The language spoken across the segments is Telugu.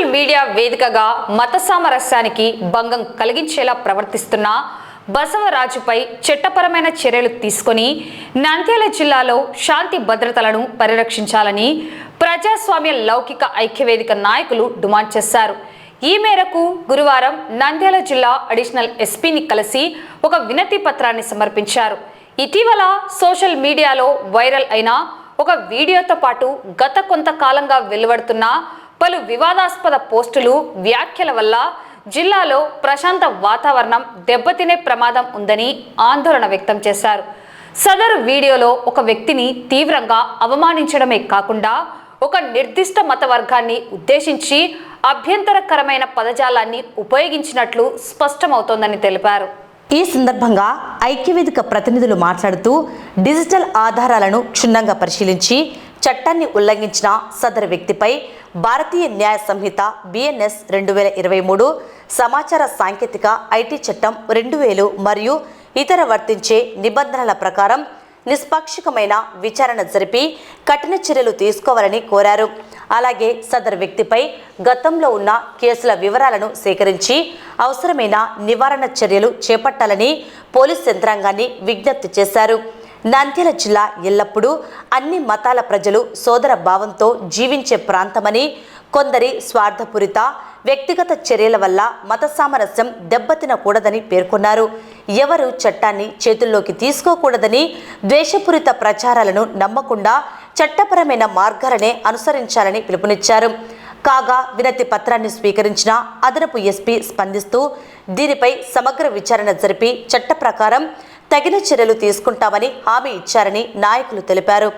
సోషల్ మీడియా వేదికగా మత సామరస్యానికి భంగం కలిగించేలా ప్రవర్తిస్తున్న బసవరాజుపై చట్టపరమైన చర్యలు తీసుకొని నంద్యాల జిల్లాలో శాంతి భద్రతలను పరిరక్షించాలని ప్రజాస్వామ్య లౌకిక ఐక్యవేదిక నాయకులు డిమాండ్ చేశారు. ఈ మేరకు గురువారం నంద్యాల జిల్లా అడిషనల్ ఎస్పీని కలిసి ఒక వినతి పత్రాన్ని సమర్పించారు. ఇటీవల సోషల్ మీడియాలో వైరల్ అయిన ఒక వీడియోతో పాటు గత కొంతకాలంగా వెలువడుతున్న పలు వివాదాస్పద పోస్టులు, వ్యాఖ్యల వల్ల జిల్లాలో ప్రశాంత వాతావరణం దెబ్బతినే ప్రమాదం ఉందని ఆందోళన వ్యక్తం చేశారు. సదరు వీడియోలో ఒక వ్యక్తిని తీవ్రంగా అవమానించడమే కాకుండా ఒక నిర్దిష్ట మత వర్గాన్ని ఉద్దేశించి అభ్యంతరకరమైన పదజాలాన్ని ఉపయోగించినట్లు స్పష్టమవుతోందని తెలిపారు. ఈ సందర్భంగా ఐక్యవేదిక ప్రతినిధులు మాట్లాడుతూ డిజిటల్ ఆధారాలను క్షుణ్ణంగా పరిశీలించి చట్టాన్ని ఉల్లంఘించిన సదరు వ్యక్తిపై భారతీయ న్యాయ సంహిత BNS 2023, సమాచార సాంకేతిక ఐటీ చట్టం 2000 మరియు ఇతర వర్తించే నిబంధనల ప్రకారం నిష్పాక్షికమైన విచారణ జరిపి కఠిన చర్యలు తీసుకోవాలని కోరారు. అలాగే సదరు వ్యక్తిపై గతంలో ఉన్న కేసుల వివరాలను సేకరించి అవసరమైన నివారణ చర్యలు చేపట్టాలని పోలీస్ యంత్రాంగాన్ని విజ్ఞప్తి చేశారు. నంద్యాల జిల్లా ఎల్లప్పుడూ అన్ని మతాల ప్రజలు సోదర భావంతో జీవించే ప్రాంతమని, కొందరి స్వార్థపూరిత వ్యక్తిగత చర్యల వల్ల మత సామరస్యం దెబ్బతినకూడదని పేర్కొన్నారు. ఎవరు చట్టాన్ని చేతుల్లోకి తీసుకోకూడదని, ద్వేషపూరిత ప్రచారాలను నమ్మకుండా చట్టపరమైన మార్గాలనే అనుసరించాలని పిలుపునిచ్చారు. కాగా వినతి పత్రాన్ని స్వీకరించిన అదనపు ఎస్పీ స్పందిస్తూ దీనిపై సమగ్ర విచారణ జరిపి చట్ట ప్రకారం తగిన చర్యలు తీసుకుంటామని హామీ ఇచ్చారని నాయకులు తెలిపారు.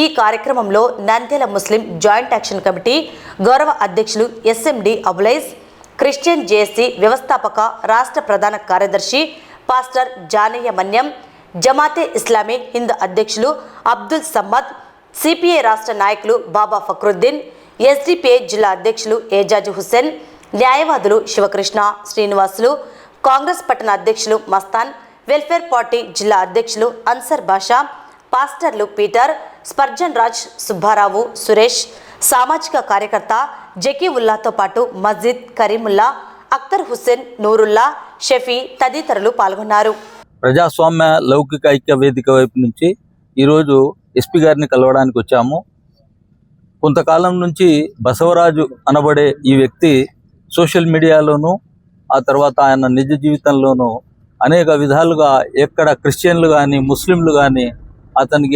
ఈ కార్యక్రమంలో నంద్యాల ముస్లిం జాయింట్ యాక్షన్ కమిటీ గౌరవ అధ్యక్షులు SMD అబులైజ్, క్రిస్టియన్ JSC వ్యవస్థాపక రాష్ట్ర ప్రధాన కార్యదర్శి పాస్టర్ జానయ్య మన్యం, జమాతే ఇస్లామీ హింద్ అధ్యక్షులు అబ్దుల్ సమ్మద్, CPI రాష్ట్ర నాయకులు బాబా ఫక్రుద్దీన్, SDPI జిల్లా అధ్యక్షులు ఏజాజ్ హుస్సేన్, న్యాయవాదులు శివకృష్ణ, శ్రీనివాసులు, కాంగ్రెస్ పట్టణ అధ్యక్షులు మస్తాన్, వెల్ఫేర్ పార్టీ జిల్లా అధ్యక్షులు అన్సర్ బాషా, పాస్టర్లు పీటర్, స్పర్జన్ రాజ్, సుబ్బారావు, సురేష్, సామాజిక కార్యకర్త జకీవుల్లాతో పాటు మస్జిద్ కరీముల్లా, అఖ్తర్ హుస్సేన్, నూరుల్లా, షఫీ తదితరులు పాల్గొన్నారు. ప్రజాస్వామ్య లౌకిక ఐక్య వేదిక వైపు నుంచి ఈరోజు ఎస్పీ గారిని కలవడానికి వచ్చాము. కొంతకాలం నుంచి బసవరాజు అనబడే ఈ వ్యక్తి సోషల్ మీడియాలోనూ ఆ తర్వాత ఆయన నిజ జీవితంలోనూ అనేక విధాలుగా ఎక్కడ క్రిస్టియన్లు కానీ ముస్లింలు కానీ అతనికి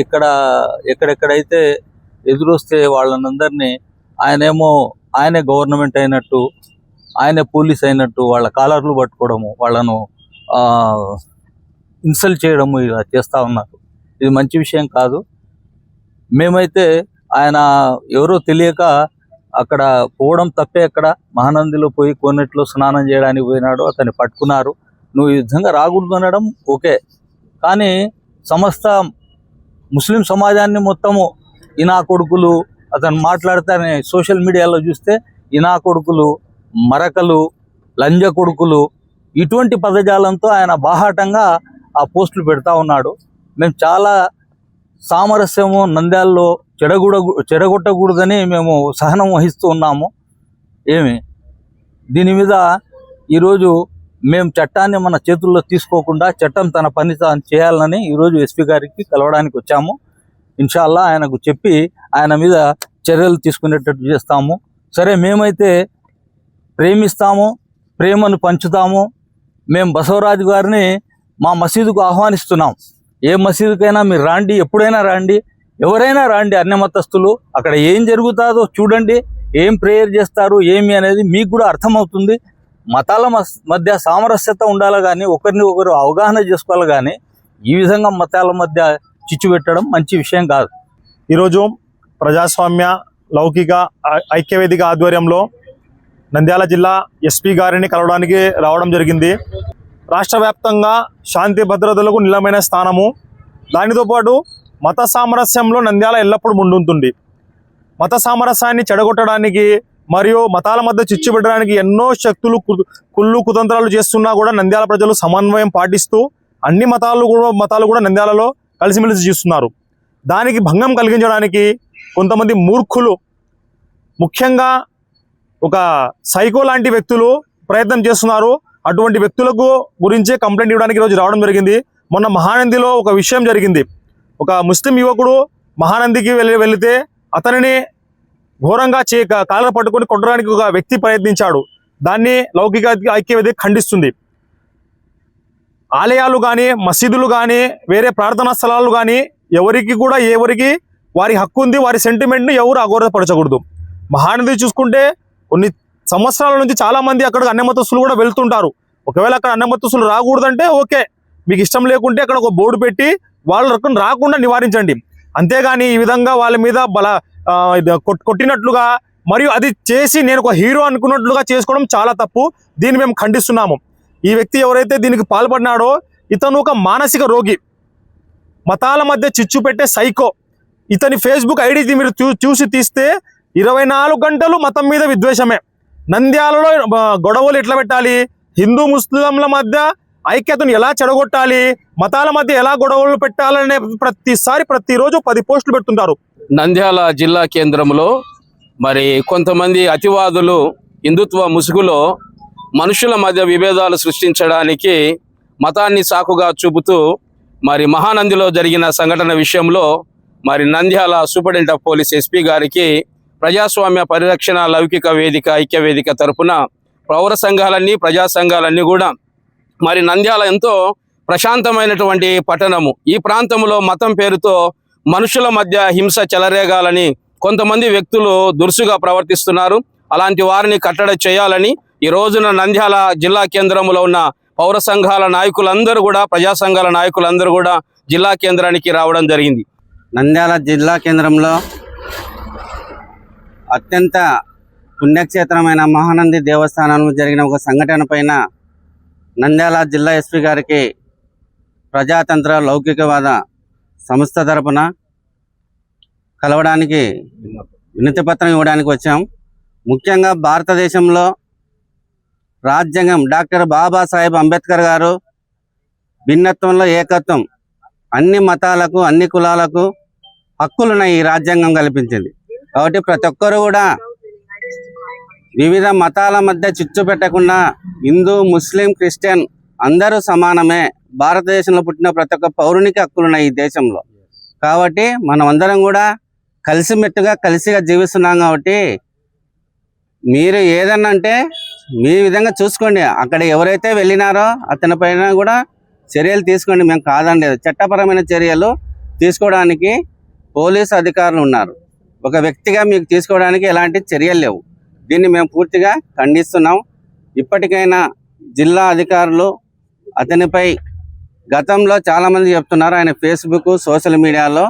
ఎక్కడెక్కడైతే ఎదురొస్తే వాళ్ళనందరినీ ఆయనే గవర్నమెంట్ అయినట్టు, ఆయనే పోలీస్ అయినట్టు వాళ్ళ కాలర్లు పట్టుకోవడము, వాళ్ళను ఇన్సల్ట్ చేయడము ఇలా చేస్తూ ఉన్నారు. ఇది మంచి విషయం కాదు. మేమైతే ఆయన ఎవరో తెలియక అక్కడ పోవడం తప్పే. అక్కడ మహానందిలో పోయి కోనేటిలో స్నానం చేయడానికి పోయినాడు, అతన్ని పట్టుకున్నారు. నువ్వు ఈ విధంగా రాకూడదు అనడం ఓకే, కానీ సమస్త ముస్లిం సమాజాన్ని మొత్తము ఇనా కొడుకులు అతను మాట్లాడితే సోషల్ మీడియాలో చూస్తే ఇనా కొడుకులు, మరకలు, లంజ కొడుకులు ఇటువంటి పదజాలంతో ఆయన బాహాటంగా ఆ పోస్టులు పెడతా ఉన్నాడు. మేము చాలా సామరస్యము నంద్యాలలో చెడగొట్టకూడదని మేము సహనం వహిస్తూ ఉన్నాము. దీని మీద ఈరోజు మేము చట్టాన్ని మన చేతుల్లో తీసుకోకుండా చట్టం తన పని తాను చేయాలని ఈరోజు ఎస్పీ గారికి కలవడానికి వచ్చాము. ఇన్షాల్లా ఆయనకు చెప్పి ఆయన మీద చర్యలు తీసుకునేటట్టు చేస్తాము. సరే, మేమైతే ప్రేమిస్తాము, ప్రేమను పంచుతాము. మేము బసవరాజు గారిని మా మసీదుకు ఆహ్వానిస్తున్నాం. ఏ మసీదుకైనా మీరు రాండి, ఎప్పుడైనా రాండి, ఎవరైనా రాండి, అన్ని మతస్థులు. అక్కడ ఏం జరుగుతుందో చూడండి, ఏం ప్రేయర్ చేస్తారు ఏమి అనేది మీకు కూడా అర్థమవుతుంది. మతాల మధ్య సామరస్యత ఉండాలి కానీ ఒకరిని ఒకరు అవగాహన చేసుకోవాలి కానీ ఈ విధంగా మతాల మధ్య చిచ్చు పెట్టడం మంచి విషయం కాదు. ఈరోజు ప్రజాస్వామ్య లౌకిక ఐక్యవేదిక ఆధ్వర్యంలో నంద్యాల జిల్లా ఎస్పీ గారిని కలవడానికి రావడం జరిగింది. రాష్ట్ర వ్యాప్తంగా శాంతి భద్రతలకు నిలమైన స్థానము. దానితో పాటు మత సామరస్యంలో నంద్యాల ఎల్లప్పుడూ ముందుంటుంది. మత సామరస్యాన్ని చెడగొట్టడానికి మరియు మతాల మధ్య చిచ్చు పెట్టడానికి ఎన్నో శక్తులు కుతంత్రాలు చేస్తున్నా కూడా నంద్యాల ప్రజలు సమన్వయం పాటిస్తూ అన్ని మతాలు కూడా నంద్యాలలో కలిసిమెలిసి జీవిస్తున్నారు. దానికి భంగం కలిగించడానికి కొంతమంది మూర్ఖులు, ముఖ్యంగా ఒక సైకో లాంటి వ్యక్తులు ప్రయత్నం చేస్తున్నారు. అటువంటి వ్యక్తులకు గురించే కంప్లైంట్ ఇవ్వడానికి ఈరోజు రావడం జరిగింది. మొన్న మహానందిలో ఒక విషయం జరిగింది. ఒక ముస్లిం యువకుడు మహానందికి వెళితే అతనిని ఘోరంగా కాలర్ పట్టుకొని కొట్టడానికి ఒక వ్యక్తి ప్రయత్నించాడు. దాన్ని లౌకిక ఐక్యవేదిక ఖండిస్తుంది. ఆలయాలు కానీ, మసీదులు కానీ, వేరే ప్రార్థనా స్థలాలు కానీ ఎవరికి వారి హక్కు ఉంది. వారి సెంటిమెంట్ని ఎవరు అగౌరవపరచకూడదు. మహానంది చూసుకుంటే కొన్ని సంవత్సరాల నుంచి చాలా మంది అక్కడికి అన్యమతస్తులు కూడా వెళ్తుంటారు. ఒకవేళ అక్కడ అన్యమతస్తులు రాకూడదంటే ఓకే, మీకు ఇష్టం లేకుంటే అక్కడ ఒక బోర్డు పెట్టి వాళ్ళ రాకుండా నివారించండి. అంతేగాని ఈ విధంగా వాళ్ళ మీద కొట్టినట్లుగా మరియు అది చేసి నేను ఒక హీరో అనుకున్నట్లుగా చేసుకోవడం చాలా తప్పు. దీన్ని మేము ఖండిస్తున్నాము. ఈ వ్యక్తి ఎవరైతే దీనికి పాల్పడినాడో ఇతను ఒక మానసిక రోగి, మతాల మధ్య చిచ్చు పెట్టే సైకో. ఇతని ఫేస్బుక్ ఐడి మీరు చూసి తీస్తే 24 గంటలు మతం మీద విద్వేషమే. నంద్యాలలో గొడవలు ఎట్లా పెట్టాలి, హిందూ ముస్లింల మధ్య ఐక్యతను ఎలా చెడగొట్టాలి, మతాల మధ్య ఎలా గొడవలు పెట్టాలనే ప్రతిరోజు 10 పోస్టులు పెడుతుంటారు. నంద్యాల జిల్లా కేంద్రంలో మరి కొంతమంది అతివాదులు హిందుత్వ ముసుగులో మనుషుల మధ్య విభేదాలు సృష్టించడానికి మతాన్ని సాకుగా చూపుతూ మరి మహానందిలో జరిగిన సంఘటన విషయంలో మరి Nandyal superintendent of police SP గారికి ప్రజాస్వామ్య పరిరక్షణ లౌకిక వేదిక ఐక్యవేదిక తరపున పౌర సంఘాలన్నీ ప్రజా సంఘాలన్నీ కూడా మరి నంద్యాల ఎంతో ప్రశాంతమైనటువంటి పట్టణము. ఈ ప్రాంతంలో మతం పేరుతో మనుషుల మధ్య హింస చెలరేగాలని కొంతమంది వ్యక్తులు దురుసుగా ప్రవర్తిస్తున్నారు. అలాంటి వారిని కట్టడి చేయాలని ఈ రోజున నంద్యాల జిల్లా కేంద్రంలో ఉన్న పౌర సంఘాల నాయకులందరూ కూడా, ప్రజా సంఘాల నాయకులందరూ కూడా జిల్లా కేంద్రానికి రావడం జరిగింది. నంద్యాల జిల్లా కేంద్రంలో అత్యంత పుణ్యక్షేత్రమైన మహానంది దేవస్థానంలో జరిగిన ఒక సంఘటన పైన నంద్యాల జిల్లా ఎస్పీ గారికి ప్రజాతంత్ర లౌకికవాద సంస్థ తరపున కలవడానికి వినతి పత్రం ఇవ్వడానికి వచ్చాం. ముఖ్యంగా భారతదేశంలో రాజ్యాంగం డాక్టర్ బాబాసాహెబ్ అంబేద్కర్ గారు భిన్నత్వంలో ఏకత్వం, అన్ని మతాలకు అన్ని కులాలకు హక్కులను ఈ రాజ్యాంగం కల్పించింది. కాబట్టి ప్రతి ఒక్కరు కూడా వివిధ మతాల మధ్య చిచ్చు పెట్టకుండా హిందూ ముస్లిం క్రిస్టియన్ అందరూ సమానమే. భారతదేశంలో పుట్టిన ప్రతి ఒక్క పౌరునికి హక్కులున్నాయి ఈ దేశంలో. కాబట్టి మనం అందరం కూడా కలిసిగా జీవిస్తున్నాం. కాబట్టి మీరు ఏదన్నా అంటే మీ విధంగా చూసుకోండి. అక్కడ ఎవరైతే వెళ్ళినారో అతని పైన కూడా చర్యలు తీసుకోండి. మేము కాదండి, చట్టపరమైన చర్యలు తీసుకోవడానికి పోలీసు అధికారులు ఉన్నారు. ఒక వ్యక్తిగా మీకు తీసుకోవడానికి ఎలాంటి చర్యలు లేవు. దీన్ని మేము పూర్తిగా ఖండిస్తున్నాం. ఇప్పటికైనా జిల్లా అధికారులు అతనిపై గతంలో చాలామంది చెప్తున్నారు, ఆయన ఫేస్బుక్ సోషల్ మీడియాలో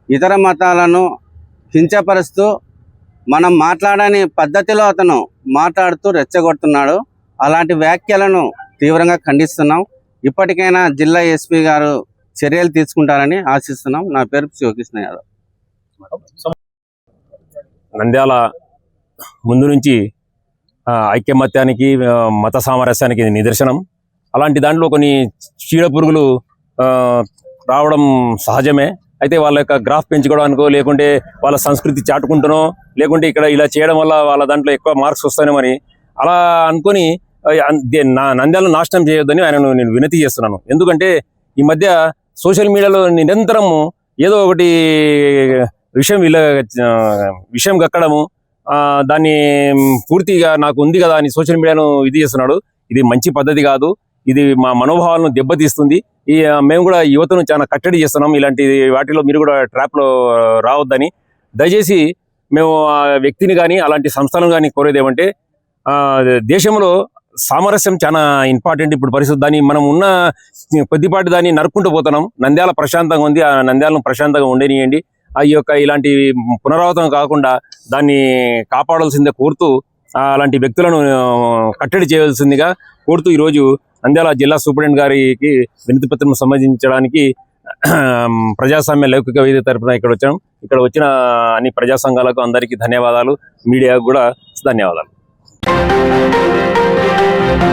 ఇతర మతాలను కించపరుస్తూ మనం మాట్లాడని పద్ధతిలో అతను మాట్లాడుతూ రెచ్చగొడుతున్నాడు. అలాంటి వ్యాఖ్యలను తీవ్రంగా ఖండిస్తున్నాం. ఇప్పటికైనా జిల్లా ఎస్పీ గారు చర్యలు తీసుకుంటారని ఆశిస్తున్నాం. నా పేరు శివకృష్ణ యాదవ్. నంద్యాల ముందు నుంచి ఐక్యమత్యానికి మత సామరస్యానికి నిదర్శనం. అలాంటి దాంట్లో కొన్ని చీడ పురుగులు రావడం సహజమే. అయితే వాళ్ళ యొక్క గ్రాఫ్ పెంచుకోవడానికో లేకుంటే వాళ్ళ సంస్కృతి చాటుకుంటునో లేకుంటే ఇక్కడ ఇలా చేయడం వల్ల వాళ్ళ దాంట్లో ఎక్కువ మార్క్స్ వస్తాయేమని అలా అనుకొని నంద్యాలను నాశనం చేయొద్దని నేను వినతి చేస్తున్నాను. ఎందుకంటే ఈ మధ్య సోషల్ మీడియాలో నిరంతరము ఏదో ఒకటి విషయం గక్కడము, దాన్ని పూర్తిగా నాకు ఉంది కదా అని సోషల్ మీడియాను ఇది చేస్తున్నాడు. ఇది మంచి పద్ధతి కాదు. ఇది మా మనోభావాలను దెబ్బతీస్తుంది. మేము కూడా యువతను చాలా కట్టడి చేస్తున్నాం. ఇలాంటి వాటిలో మీరు కూడా ట్రాప్లో రావద్దని దయచేసి మేము ఆ వ్యక్తిని కానీ అలాంటి సంస్థలను కానీ కోరేది ఏమంటే, దేశంలో సామరస్యం చాలా ఇంపార్టెంట్ ఇప్పుడు పరిస్థితి. దాన్ని మనం ఉన్న కొద్దిపాటి దాన్ని నరుక్కుంటూ పోతున్నాం. నంద్యాల ప్రశాంతంగా ఉంది, ఆ నంద్యాలను ప్రశాంతంగా ఉండనియండి. ఆ యొక్క ఇలాంటి పునరావృతం కాకుండా దాన్ని కాపాడాల్సిందే కోరుతూ అలాంటి వ్యక్తులను కట్టడి చేయవలసిందిగా కోరుతూ ఈరోజు నంద్యాల జిల్లా సూపరింటెండెంట్ గారికి వినతి పత్రం సంబంధించడానికి ప్రజాస్వామ్య లౌకిక వేదిక తరపున ఇక్కడ వచ్చాం. ఇక్కడ వచ్చిన అన్ని ప్రజా సంఘాలకు అందరికీ ధన్యవాదాలు. మీడియాకు కూడా ధన్యవాదాలు.